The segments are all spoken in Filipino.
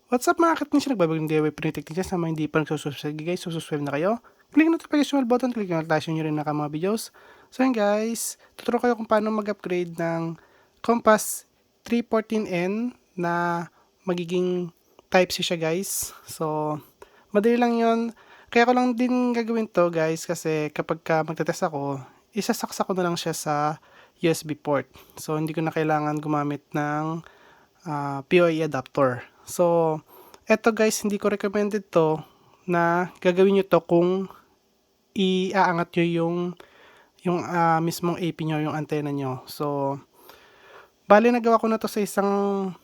What's up mga katnish? Nagbabagong DIY Printing Techniques na mga hindi pa nagsusubscribe guys. So subscribe na kayo. Click notification button, click yung notification nyo rin na mga videos. So yun guys, tuturo kayo kung paano mag-upgrade ng Compass 314N na magiging Type-C siya guys. So madali lang yun. Kaya ko lang din gagawin to guys kasi kapag magtetest ako, isasaksa ko na lang siya sa USB port. So hindi ko na kailangan gumamit ng PoE adapter. So, eto guys, hindi ko recommended to na gagawin nyo to kung iaangat nyo yung mismong AP nyo, yung antenna nyo. So, bali nagawa ko na to sa isang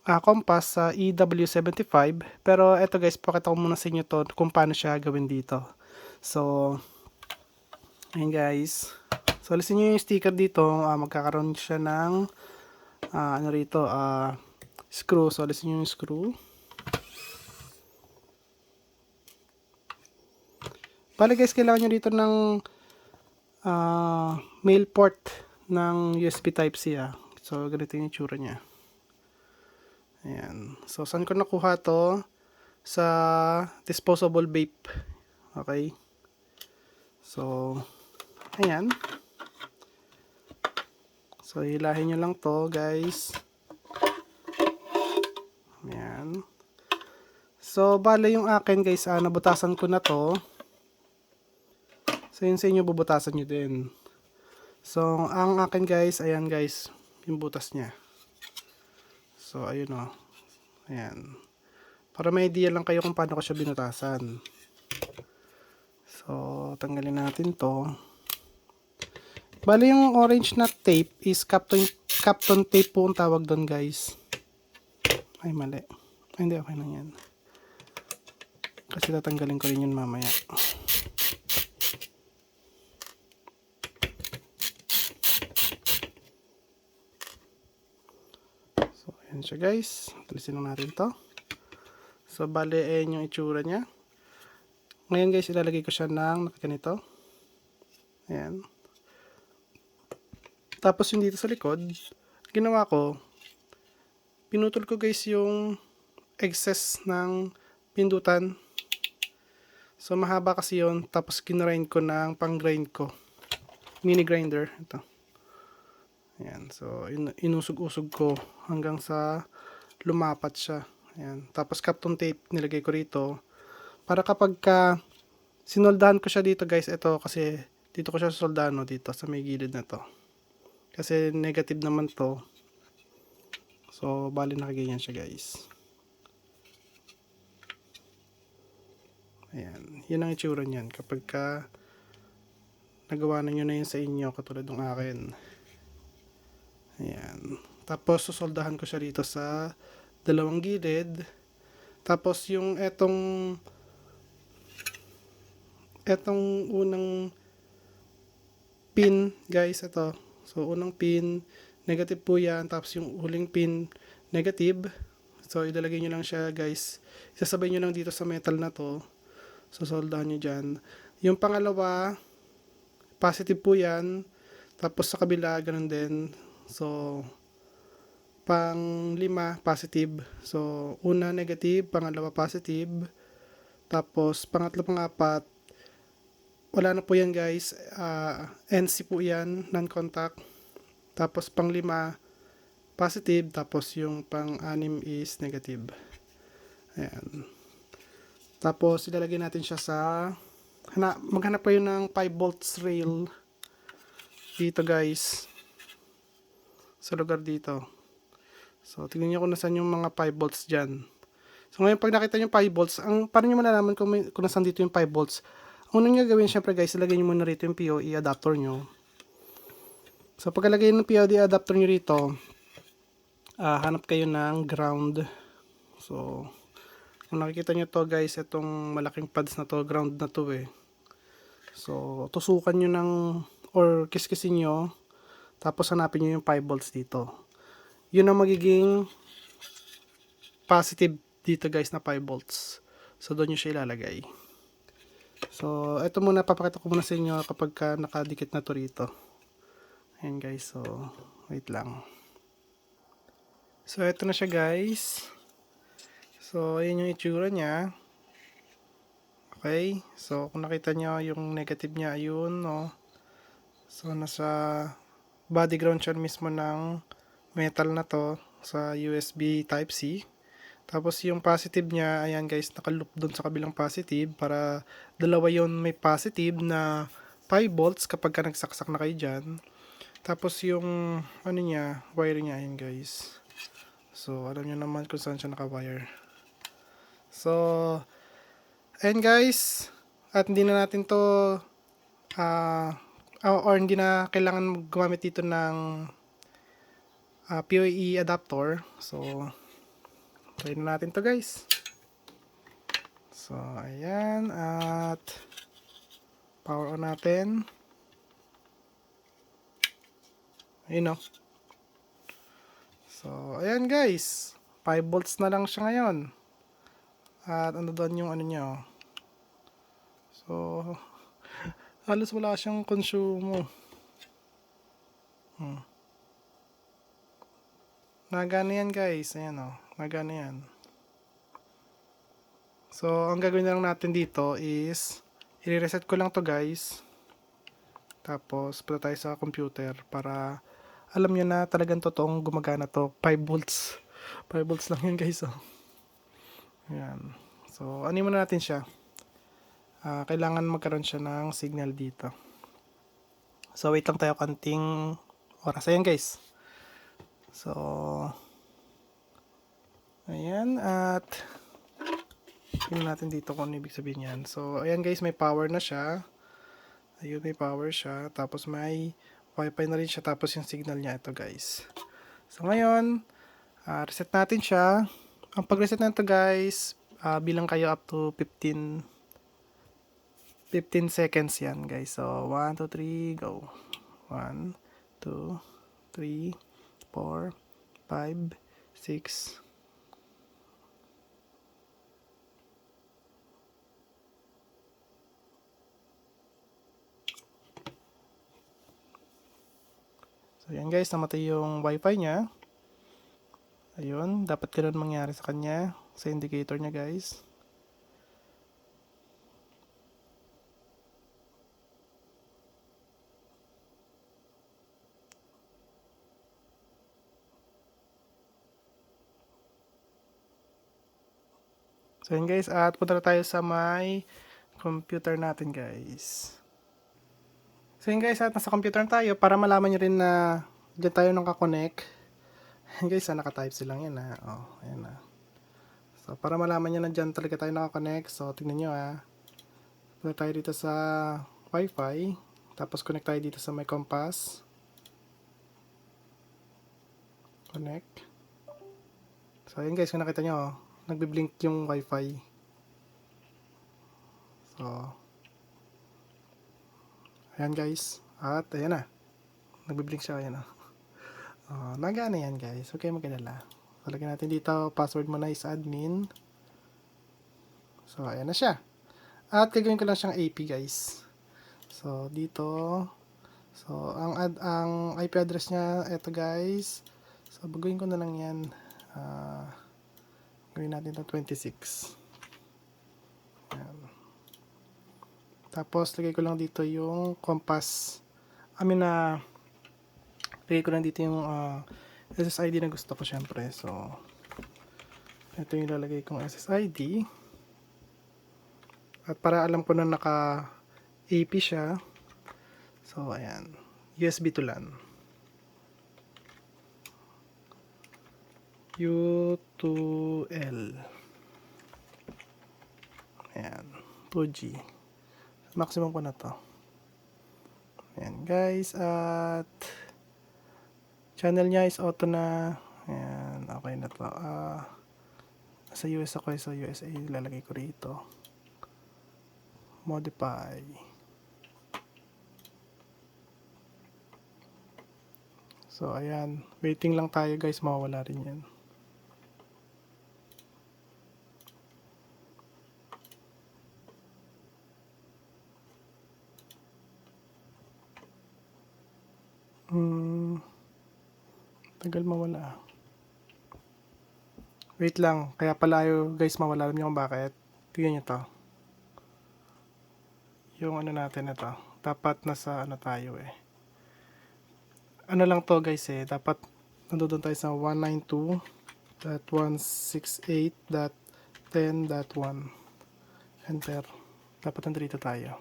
compass sa EW75. Pero eto guys, pakita ko muna sa inyo to kung paano siya gawin dito. So, ayun guys. So, alisin nyo yung sticker dito. Magkakaroon siya ng ano rito, screw. So, alisin nyo yung screw. Bale guys, kailangan nyo dito ng mail port ng USB Type-C. So, ganito yung itsura niya. Ayan. So, saan ko nakuha to? Sa disposable vape. Okay. So, ayan. So, hilahin nyo lang to guys. Ayan. So, bale yung akin guys, nabutasan ko na to. So, yun sa inyo, bubutasan nyo din. So, ang akin guys, ayan guys, yung butas niya. So, ayun o. Ayan. Para may idea lang kayo kung paano ko siya binutasan. So, tanggalin natin to. Bali, yung orange na tape is Kapton tape po ang tawag doon guys. Ay, mali. Ay, hindi, okay lang yan. Kasi tatanggalin ko rin yun mamaya. So, ayan siya guys. Talisin lang natin to. So, bali, ayan yung itsura niya. Ngayon guys, ilalagay ko siya ng nakaganito. Ayan. Tapos yung dito sa likod, ginawa ko, pinutol ko guys yung excess ng pindutan. So, mahaba kasi yun. Tapos, kinrind ko ng pang-grind ko. Mini grinder. Ito. Ayan. So, inusog-usog ko hanggang sa lumapat siya. Ayan. Tapos, Kapton tape nilagay ko rito. Para kapag sinoldahan ko siya dito guys, ito kasi dito ko siya soldano dito sa may gilid na to. Kasi negative naman to. So, bali nakaganyan siya guys. Ayan. Yun ang itsura niyan. Kapag nagawa na nyo na yun sa inyo, katulad ng akin. Ayan. Tapos, susoldahan ko siya dito sa dalawang gilid. Tapos, yung etong unang pin, guys, ito. So, unang pin, negative po yan. Tapos, yung huling pin, negative. So, ilalagay nyo lang siya, guys. Isasabay nyo lang dito sa metal na to. So, soldahan nyo dyan. Yung pangalawa, positive po yan. Tapos, sa kabila, ganun din. So, pang lima, positive. So, una, negative. Pangalawa, positive. Tapos, pangatlo, pang-apat, wala na po yan, guys. NC po yan, non-contact. Tapos, pang lima, positive. Tapos, yung pang-anim is negative. Ayan. Tapos, ilalagay natin siya sa maghanap kayo ng 5 volts rail dito guys sa lugar dito. So, tingnan nyo kung nasan yung mga 5 volts dyan. So, ngayon pag nakita nyo 5 volts, paano nyo malalaman kung nasan dito yung 5 volts? Ang unang nyo gawin, syempre guys, ilagay nyo muna rito yung PoE adapter nyo. So, pag ilagay ng PoE adapter nyo rito, hanap kayo ng ground. So, kung nakikita nyo to guys, itong malaking pads na to, ground na to eh. So, tusukan nyo ng, or kiskisin nyo, tapos hanapin nyo yung 5 volts dito. Yun ang magiging positive dito guys na 5 volts. So, doon nyo siya ilalagay. So, ito muna, papakita ko muna sa inyo kapag nakadikit na to rito. Ayan guys, so, wait lang. So, ito na siya guys. So, ayan yung itsura niya. Okay, so kung nakita nyo yung negative niya, ayun, no. So, nasa body ground siya mismo ng metal na to sa USB Type-C. Tapos yung positive niya, ayan guys, nakaloop doon sa kabilang positive para dalawa yon, may positive na 5 volts kapag ka nagsaksak na kayo dyan. Tapos yung ano niya, wire niya, ayan guys. So, alam nyo naman kung saan siya nakawire. So, ayan guys, at hindi na natin to or hindi na kailangan gumamit dito ng PoE adapter. So, try na natin to guys. So, ayan, at power on natin. Ayun o. So, ayan guys, 5 volts na lang siya ngayon. At ano doon yung ano niya, oh. So, halos wala siyang konsumo. Nagana yan guys, ayan o, nagana yan. So, ang gagawin na lang natin dito is i-reset ko lang to guys. Tapos, punta tayo sa computer para alam nyo na talagang totoong gumagana to. 5 volts. 5 volts lang yan guys. Oh. Ayan. So, ano muna natin siya. Kailangan magkaroon siya ng signal dito. So, wait lang tayo kanting oras. Ayan guys. So, ayan. At tingnan natin dito kung ano ibig sabihin yan. So, ayan guys, may power na siya. Ayun, may power siya. Tapos may wifi na rin siya. Tapos yung signal niya ito guys. So ngayon, reset natin siya. Ang pag-reset na ito guys, bilang kayo up to 15 seconds yan guys. So 1, 2, 3, go. 1, 2, 3, 4, 5, 6, so yan guys, namatay yung wifi niya. Ayun, dapat ganun mangyari sa kanya, sa indicator niya guys. So yan guys, at punta na tayo sa my computer natin guys. So yun guys, at nasa computer na tayo para malaman nyo rin na dyan tayo nakakonect. Guys, naka-type silang yan ha. Oh, ayan na. So para malaman nyo na dyan talaga tayo nakakonect. So tingnan nyo ha. Punta tayo dito sa Wi-Fi. Tapos connect tayo dito sa my compass. Connect. So yun guys, kung nakita nyo, oh, nagbiblink yung Wi-Fi. So ayan guys. At ayan na. Nagbiblink siya, ayan na. Nagana yan guys. Okay, magkadala. So lagyan natin dito, password mo na is admin. So ayan na siya. At gagawin ko lang siyang AP guys. So dito, so ang IP address niya ito guys. So baguhin ko na lang yan. Gawin natin ito 26. Ayan. Tapos lagay ko lang dito yung compass. Lagay ko lang dito yung SSID na gusto ko syempre. So ito yung lalagay kong SSID. At para alam ko na naka AP siya. So ayan, USB to LAN. U2L. Ayan, 2G. Maximum ko na to. Ayan guys, at channel niya is auto na. Ayan, okay na to. Sa US ako, so USA lalagay ko rito. Modify. So ayan, waiting lang tayo guys, mawawala rin yan. Tagal mawala. Wait lang, kaya pala ayaw guys mawala, alam niyo kung bakit? Tingnan niyo to. Yung ano natin ito, dapat nasa ano tayo eh. Ano lang to guys eh, dapat nandoon tayo sa 192.168.10.1. Enter. Dapat nandito tayo.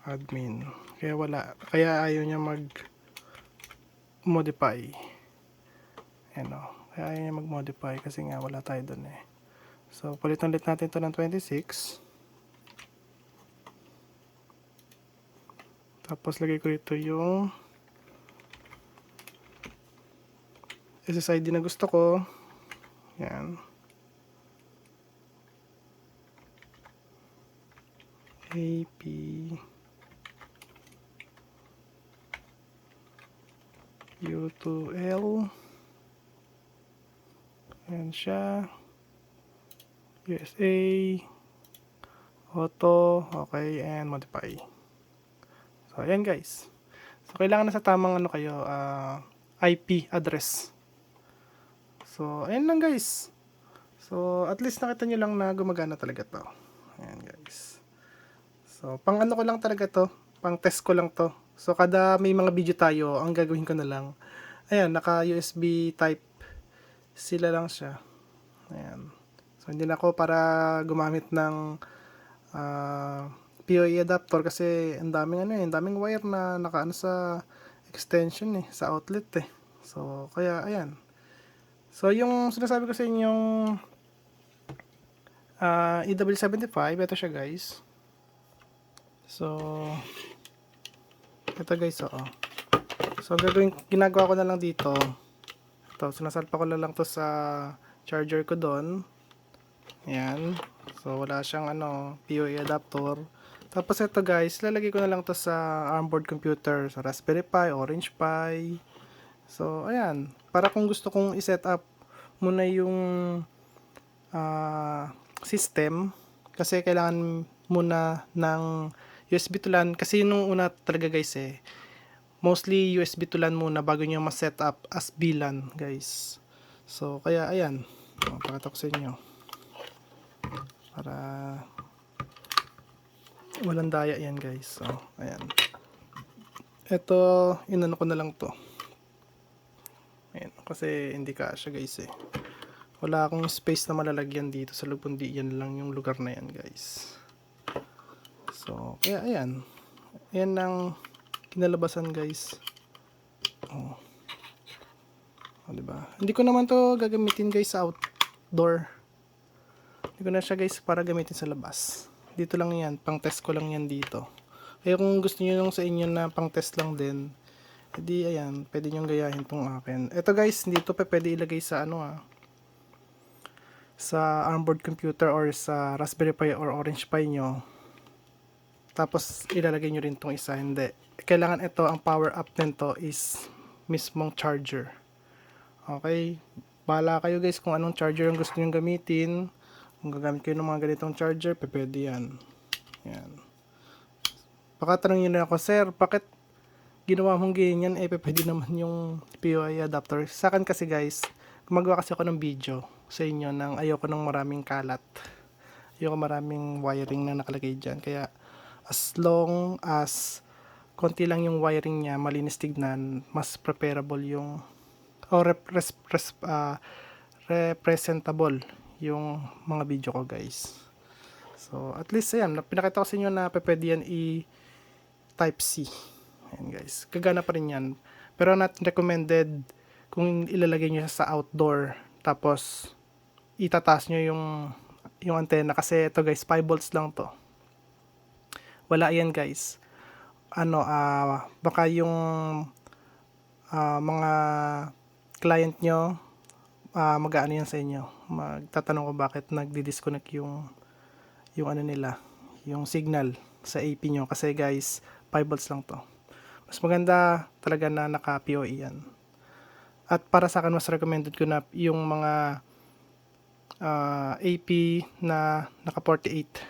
Admin. Kaya wala. Kaya ayaw niya mag-modify. Ayan o. Kaya ayaw niya mag-modify kasi nga wala tayo dun eh. So, palitan ulit natin ito ng 26. Tapos, lagay ko dito yung SSID na gusto ko. Yan. AP U2L. Ayan siya. USA. Auto. Okay. And modify. So, ayan guys. So, kailangan na sa tamang ano kayo, IP address. So, ayan lang guys. So, at least nakita nyo lang na gumagana talaga to. Ayan guys. So, pang ano ko lang talaga to. Pang test ko lang to. So, kada may mga video tayo, ang gagawin ko na lang. Ayan, naka USB type. Sila lang siya. Ayan. So, hindi na ako para gumamit ng PoE adapter kasi ang daming ano eh, ang daming wire na nakaano sa extension eh, sa outlet eh. So, kaya ayan. So, yung sinasabi ko sa inyong EW75, ito siya guys. So, ito guys, oo. So, ginagawa ko na lang dito. Ito, sinasalpa ko na lang to sa charger ko doon. Ayan. So, wala siyang PoE adapter. Tapos ito guys, lalagay ko na lang to sa onboard computer, sa Raspberry Pi, Orange Pi. So, ayan. Para kung gusto kong i-set up muna yung system, kasi kailangan muna ng USB to LAN. Kasi nung una talaga guys eh, mostly USB to LAN muna bago nyo ma-set up as VLAN guys. So, kaya ayan. Pakita ko sa inyo. Para walang daya yan guys. So, ayan. Ito, inano ko na lang to. Ayan, kasi hindi kasya guys eh. Wala akong space na malalagyan dito sa loob, kundi yan lang yung lugar na yan guys. So, kaya ayan. Ayan ang kinalabasan guys. Oh. Oh, diba? Hindi ko naman to gagamitin guys sa outdoor. Hindi ko na siya guys para gamitin sa labas. Dito lang yan, pang test ko lang yan dito. Kaya kung gusto niyo lang sa inyo na pang test lang din, edi ayan, pwede nyo gayahin tong akin. Ito guys, dito pa pwede ilagay sa sa onboard computer or sa Raspberry Pi or Orange Pi nyo. Tapos ilalagay nyo rin tong isa, hindi. Kailangan ito, ang power up nito is mismong charger. Okay, bahala kayo guys kung anong charger ang gusto nyo gamitin. Kung gagamit kayo ng mga ganitong charger, pwede yan. Yan. Pakatanong nyo na ako, sir, bakit ginawa mong ganyan? Pwede naman yung PoE adapter. Sa akin kasi guys, gumagawa kasi ako ng video sa inyo nang ayoko ng maraming kalat. Ayoko maraming wiring na nakalagay dyan. Kaya, as long as konti lang yung wiring niya, malinis tignan, mas preferable yung representable yung mga video ko guys. So, at least ayan, pinakita ko sa inyo na pwede yan Type C. Ayan guys, gagana pa rin yan. Pero not recommended kung ilalagay nyo sa outdoor, tapos itataas nyo yung antenna, kasi ito guys, 5 volts lang to. Wala yan guys. Baka yung mga client nyo, mag-aano yan sa inyo, magtatanong ko bakit nagdi-disconnect yung nila, yung signal sa AP nyo, kasi guys 5 volts lang to. Mas maganda talaga na naka PoE yan. At para sa akin, mas recommended ko na yung mga AP na naka 48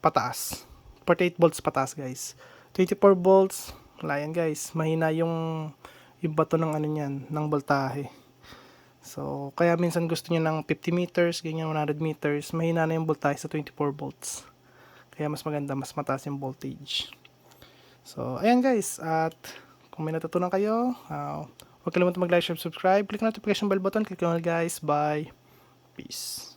pataas, 48 volts pataas guys. 24 volts wala yan guys, mahina yung bato ng niyan, ng voltahe. So, kaya minsan gusto niya ng 50 meters, ganyan 100 meters, mahina na yung voltage sa 24 volts. Kaya mas maganda, mas mataas yung voltage. So, ayan guys, at kung may natutunan kayo, huwag kalimutan mag-like, share, subscribe, click notification bell button, click on guys, bye, peace.